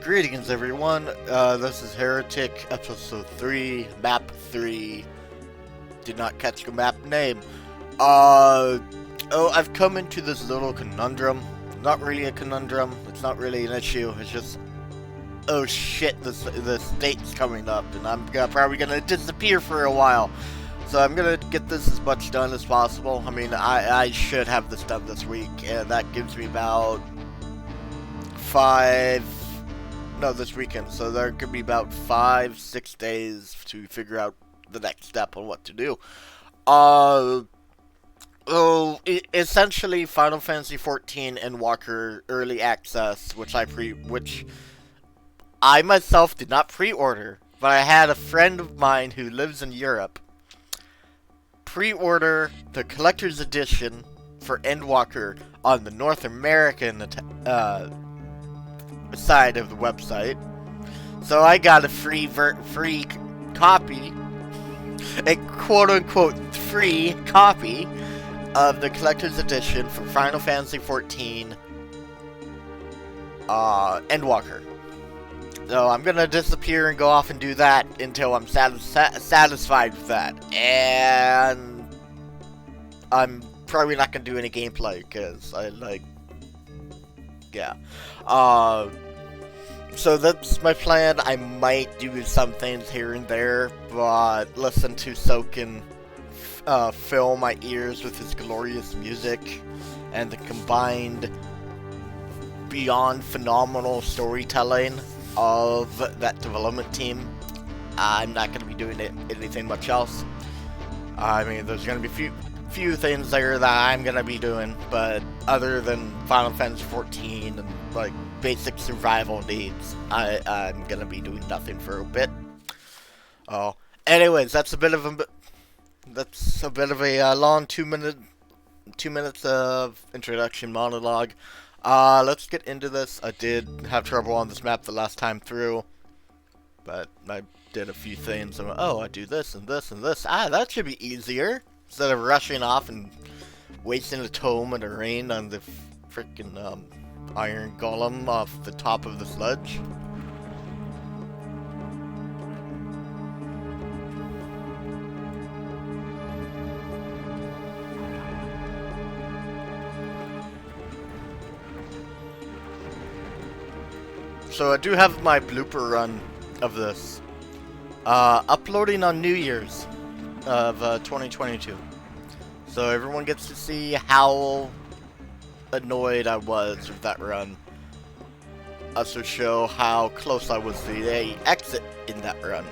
Greetings everyone, this is Heretic, episode 3, map 3. Did not catch the map name. I've come into this little conundrum. Not really a conundrum, it's not really an issue, it's just, oh shit, the state's coming up, and I'm probably gonna disappear for a while. So I'm gonna get this as much done as possible. I mean, I should have this done this week, and that gives me about this weekend, so there could be about 5-6 days to figure out the next step on what to do. Essentially Final Fantasy 14 Endwalker Early Access, which I myself did not pre-order, but I had a friend of mine who lives in Europe pre-order the collector's edition for Endwalker on the North American side of the website. So I got a free copy, a quote-unquote free copy of the collector's edition for Final Fantasy 14 Endwalker. So I'm gonna disappear and go off and do that until I'm satisfied with that. And I'm probably not gonna do any gameplay because so that's my plan. I might do some things here and there, but listen to Soken fill my ears with his glorious music and the combined beyond phenomenal storytelling of that development team. I'm not going to be doing anything much else. I mean, there's going to be few things there that I'm going to be doing, but other than Final Fantasy 14 and like basic survival needs, I'm going to be doing nothing for a bit. Anyways, that's a bit of a long 2 minutes of introduction monologue. Let's get into this. I did have trouble on this map the last time through, but I did a few things. I do this and this and this. That should be easier. Instead of rushing off and wasting a tome and a rain on the freaking iron golem off the top of the sludge. So I do have my blooper run of this, uploading on New Year's of 2022. So everyone gets to see how annoyed I was with that run. Also show how close I was to the exit in that run.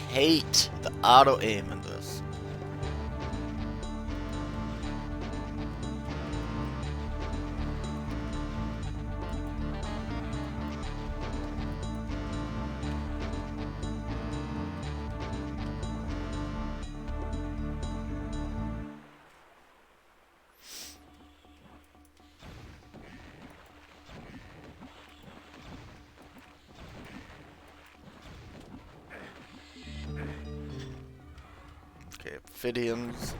Hate the auto aim in this. Okay, Ophidians.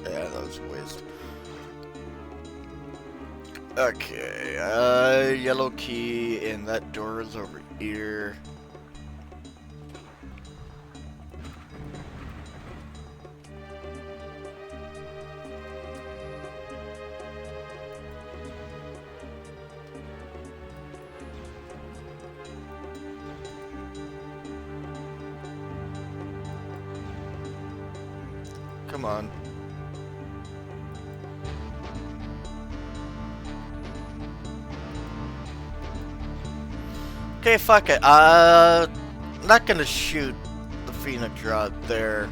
Yeah, that was a waste. Okay, yellow key, and that door is over here. Come on. Okay, fuck it. I'm not gonna shoot the Phoenix Rod there.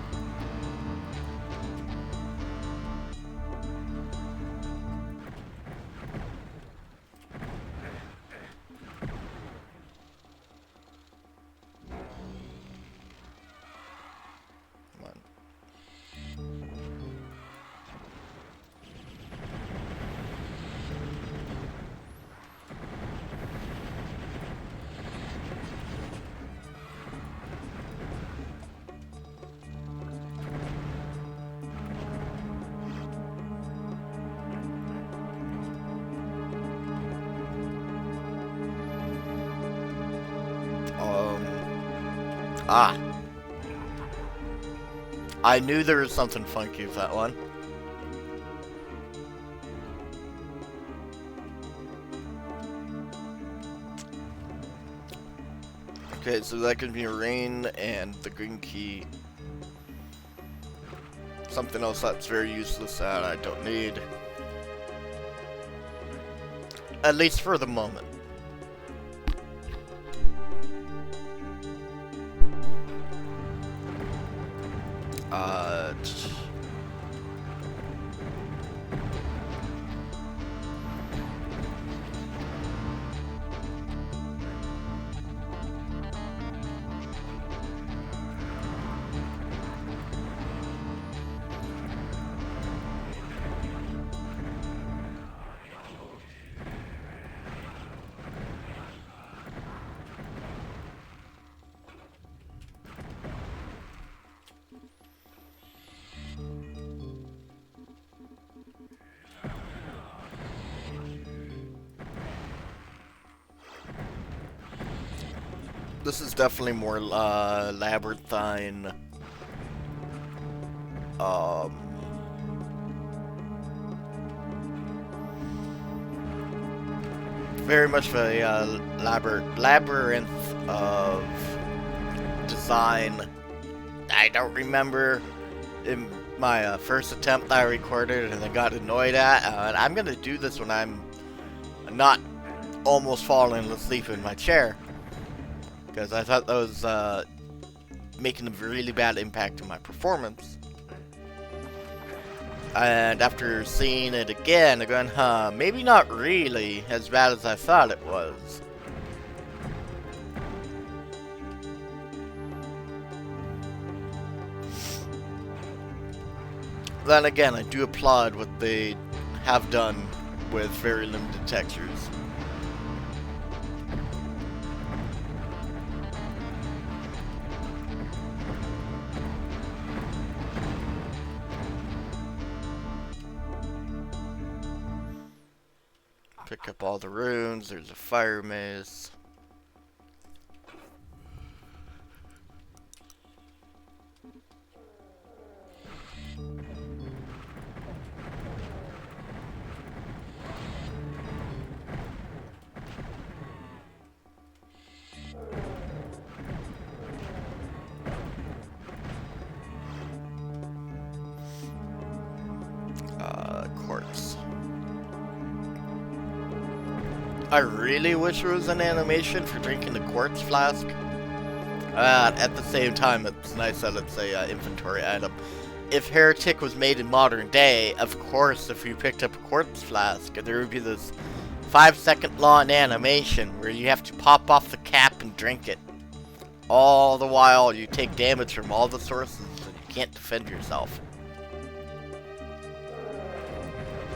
Ah. I knew there was something funky with that one. Okay, so that gives me a rain and the green key. Something else that's very useless that I don't need. At least for the moment. This is definitely more labyrinthine. Very much of a labyrinth of design. I don't remember in my first attempt that I recorded and I got annoyed at. And I'm gonna do this when I'm not almost falling asleep in my chair, because I thought that was making a really bad impact on my performance. And after seeing it again, I'm going, huh, maybe not really as bad as I thought it was. Then again, I do applaud what they have done with very limited textures. Pick up all the runes. There's a fire maze. Quartz. I really wish there was an animation for drinking the quartz flask. At the same time, it's nice that it's a inventory item. If Heretic was made in modern day, of course, if you picked up a quartz flask, there would be this 5-second long animation where you have to pop off the cap and drink it. All the while, you take damage from all the sources and you can't defend yourself,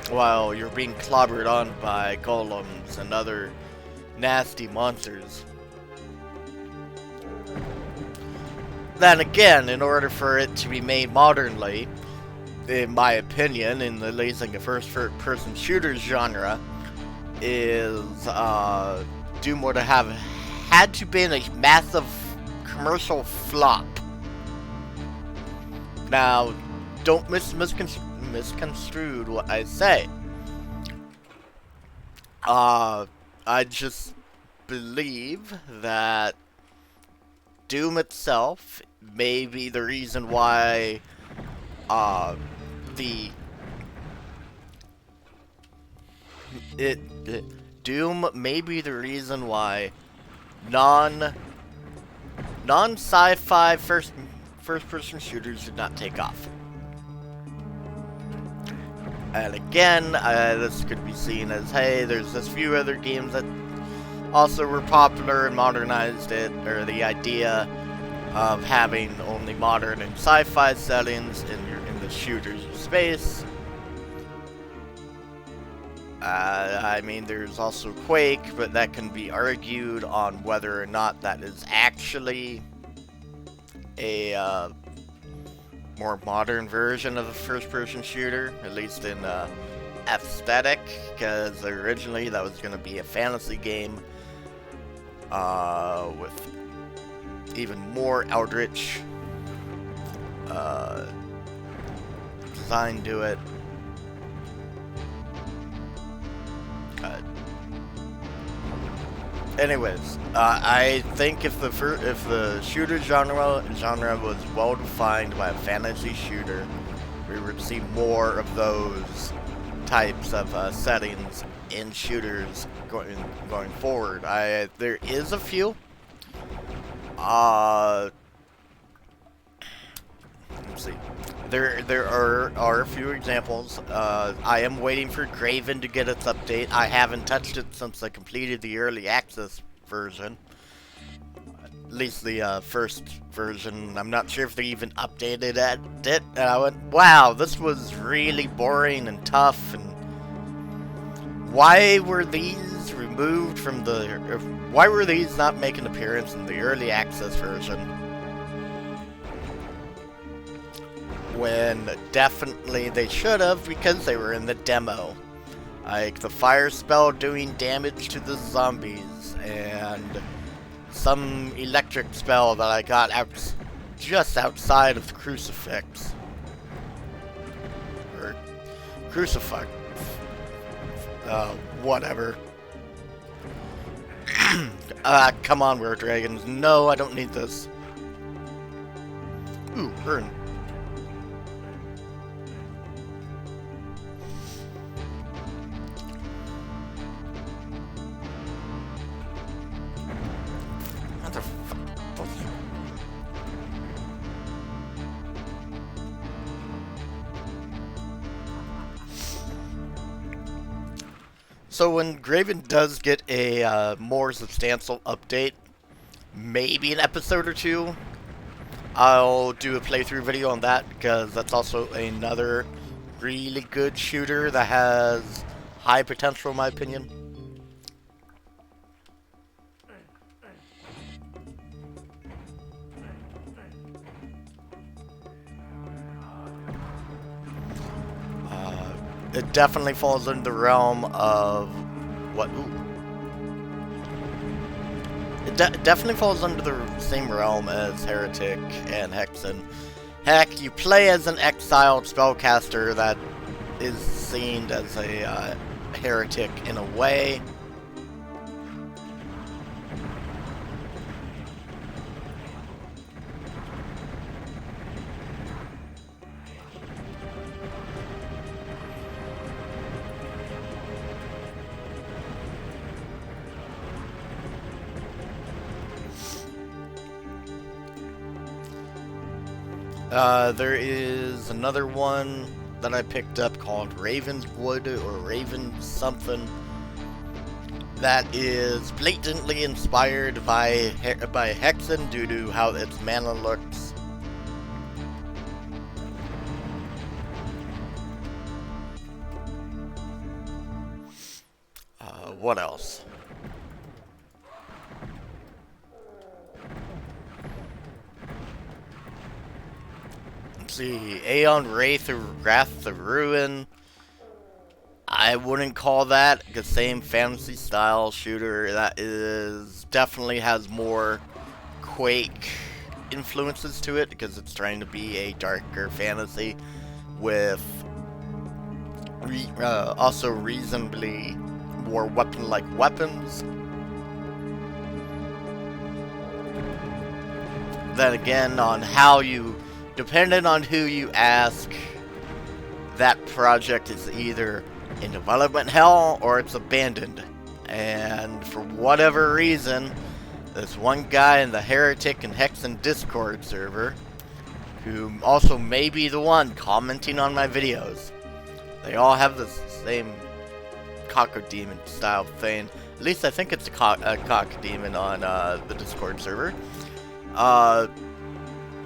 while you're being clobbered on by golems and other nasty monsters. Then again, in order for it to be made modernly, in my opinion, in the like a first-person shooter genre, is Doom would have had to been a massive commercial flop. Now, don't misconstrued what I say. I just believe that Doom itself may be the reason why Doom may be the reason why non-sci-fi first-person shooters did not take off. And again, this could be seen as, hey, there's this few other games that also were popular and modernized it, or the idea of having only modern and sci-fi settings in the shooter's space. I mean, there's also Quake, but that can be argued on whether or not that is actually a more modern version of a first-person shooter, at least in aesthetic, because originally that was going to be a fantasy game with even more eldritch design to it. Anyways, I think if the shooter genre was well defined by a fantasy shooter, we would see more of those types of settings in shooters going forward. There is a few. Let's see. There are a few examples. I am waiting for Graven to get its update. I haven't touched it since I completed the early access version. At least the first version. I'm not sure if they even updated it. And I went, wow, this was really boring and tough. And why were these removed from the... Why were these not making an appearance in the early access version? When definitely they should have, because they were in the demo. Like the fire spell doing damage to the zombies, and some electric spell that I got just outside of the crucifix. Or crucifix. Whatever. Come on, we're dragons. No, I don't need this. Ooh, burn. So when Graven does get a more substantial update, maybe an episode or two, I'll do a playthrough video on that, because that's also another really good shooter that has high potential in my opinion. It definitely falls into the realm of what? Ooh. It definitely falls under the same realm as Heretic and Hexen. Heck, you play as an exiled spellcaster that is seen as a heretic in a way. There is another one that I picked up called Ravenswood or Raven something that is blatantly inspired by Hexen due to how its mana looks. What else? See, Aeon Wrath the Ruin. I wouldn't call that the same fantasy style shooter. That is definitely has more Quake influences to it because it's trying to be a darker fantasy with also reasonably more weapon-like weapons. Then again, on how you... Depending on who you ask, that project is either in development hell or it's abandoned. And for whatever reason, there's one guy in the Heretic and Hexen Discord server who also may be the one commenting on my videos. They all have the same Cocodemon style thing. At least I think it's a Cocodemon on the Discord server.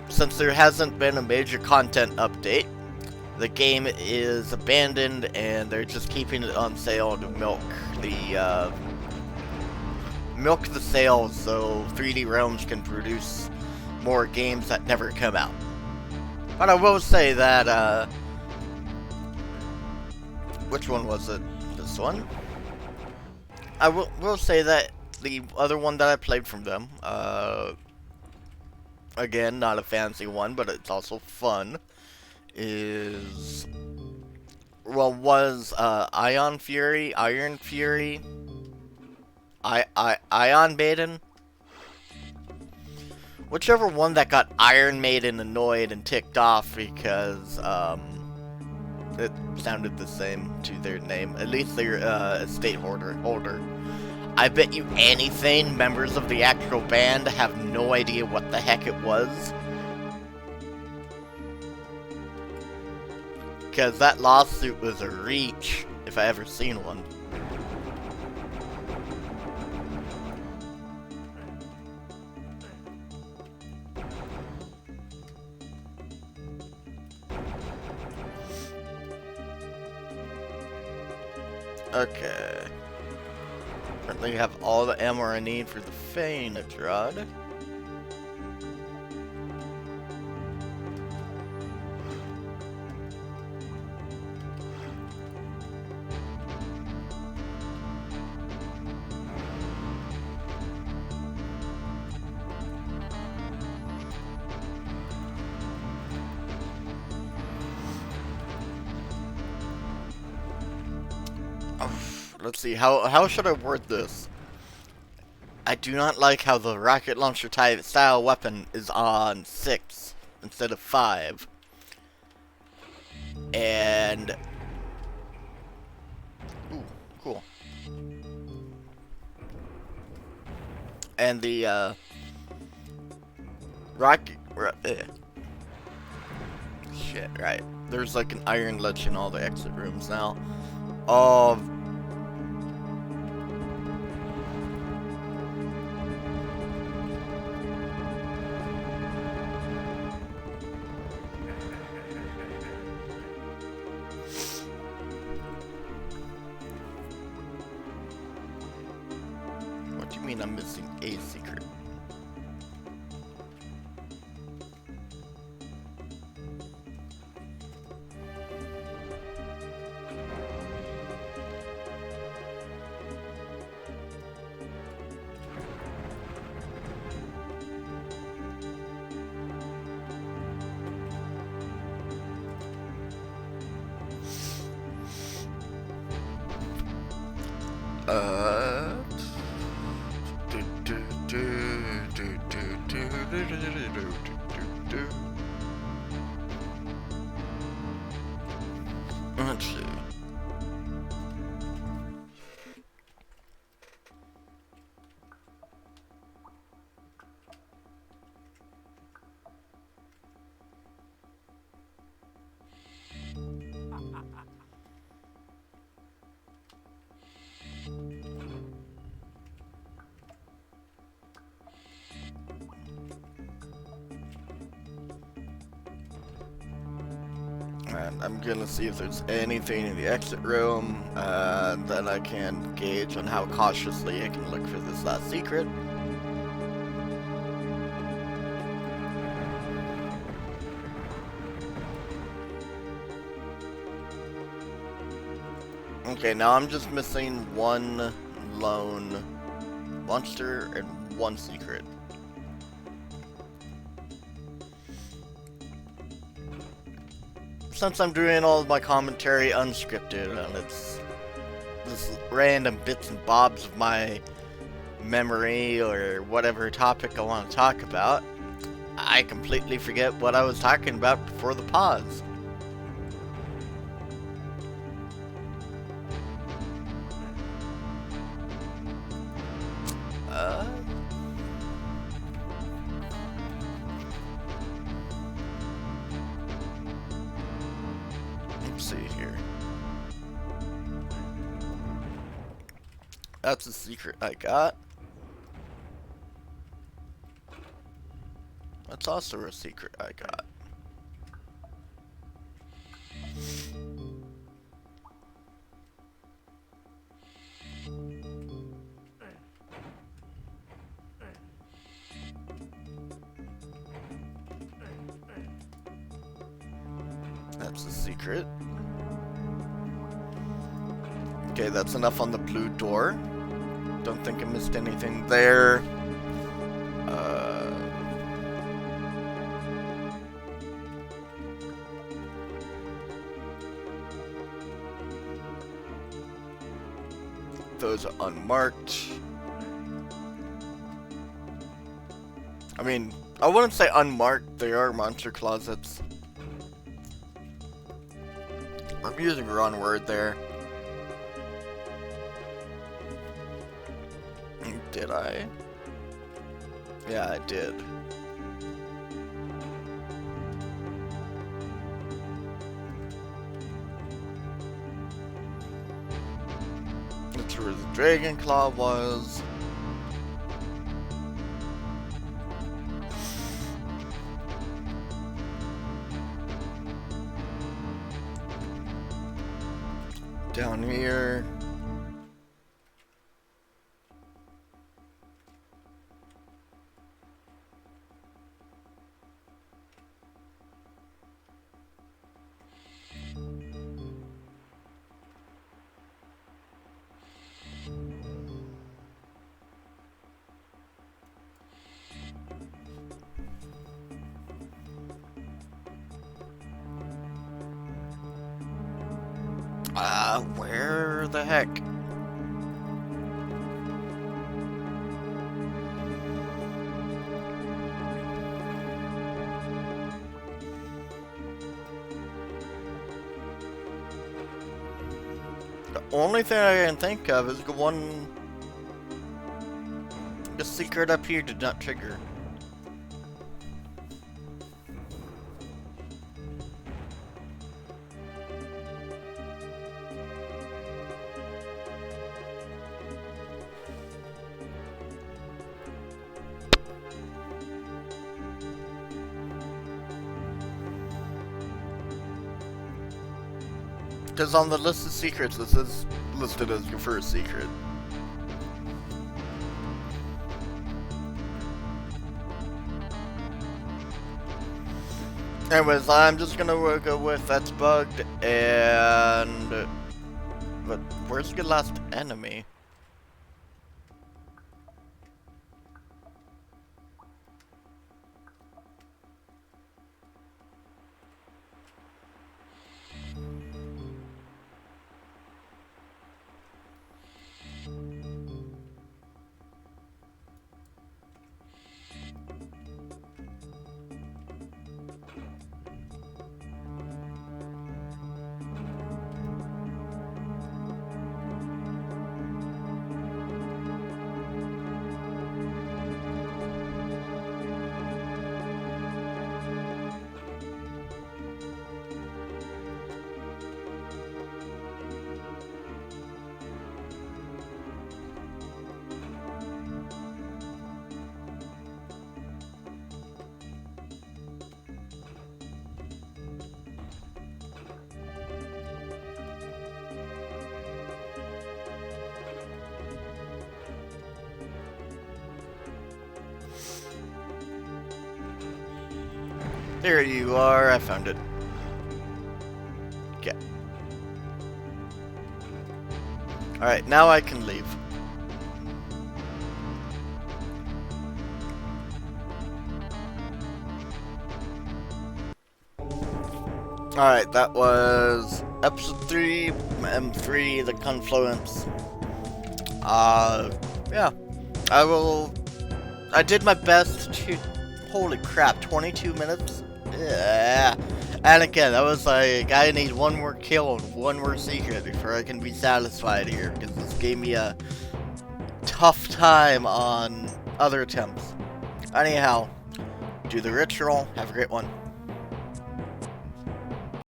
Since there hasn't been a major content update, the game is abandoned and they're just keeping it on sale to milk the sales so 3D Realms can produce more games that never come out. But I will say that, which one was it? This one? I will say that the other one that I played from them, again, not a fancy one, but it's also fun, is, well, was Iron Fury, Ion Maiden? Whichever one that got Iron Maiden annoyed and ticked off because, it sounded the same to their name. At least their, estate holder. I bet you anything, members of the actual band have no idea what the heck it was. Because that lawsuit was a reach, if I ever seen one. Okay. Currently have all the ammo I need for the Phoenix Rod. Let's see, how should I word this? I do not like how the rocket launcher type style weapon is on 6 instead of 5. And... ooh, cool. And the, rocket... shit, right. There's like an iron ledge in all the exit rooms now. Oh... what do you mean I'm missing a secret? Let's see. And I'm gonna see if there's anything in the exit room that I can gauge on how cautiously I can look for this last secret. Okay, now I'm just missing one lone monster and one secret. Since I'm doing all of my commentary unscripted and it's just random bits and bobs of my memory or whatever topic I want to talk about, I completely forget what I was talking about before the pause. Let's see here. That's a secret I got. That's also a secret I got. That's a secret. Okay, that's enough on the blue door. Don't think I missed anything there. Those are unmarked. I mean, I wouldn't say unmarked, they are monster closets. I'm using the wrong word there. Did I? Yeah, I did. That's where the Dragon Claw was. Down here. Where the heck? The only thing I can think of is the secret up here did not trigger. Because on the list of secrets, this is listed as your first secret. Anyways, I'm just gonna go with that's bugged, and... But where's your last enemy? There you are, I found it. Okay. Alright, now I can leave. Alright, that was episode 3, M3, the Confluence. Yeah. I did my best to, holy crap, 22 minutes? Yeah. And again, that was like, I need one more kill and one more secret before I can be satisfied here, because this gave me a tough time on other attempts. Anyhow, do the ritual, have a great one.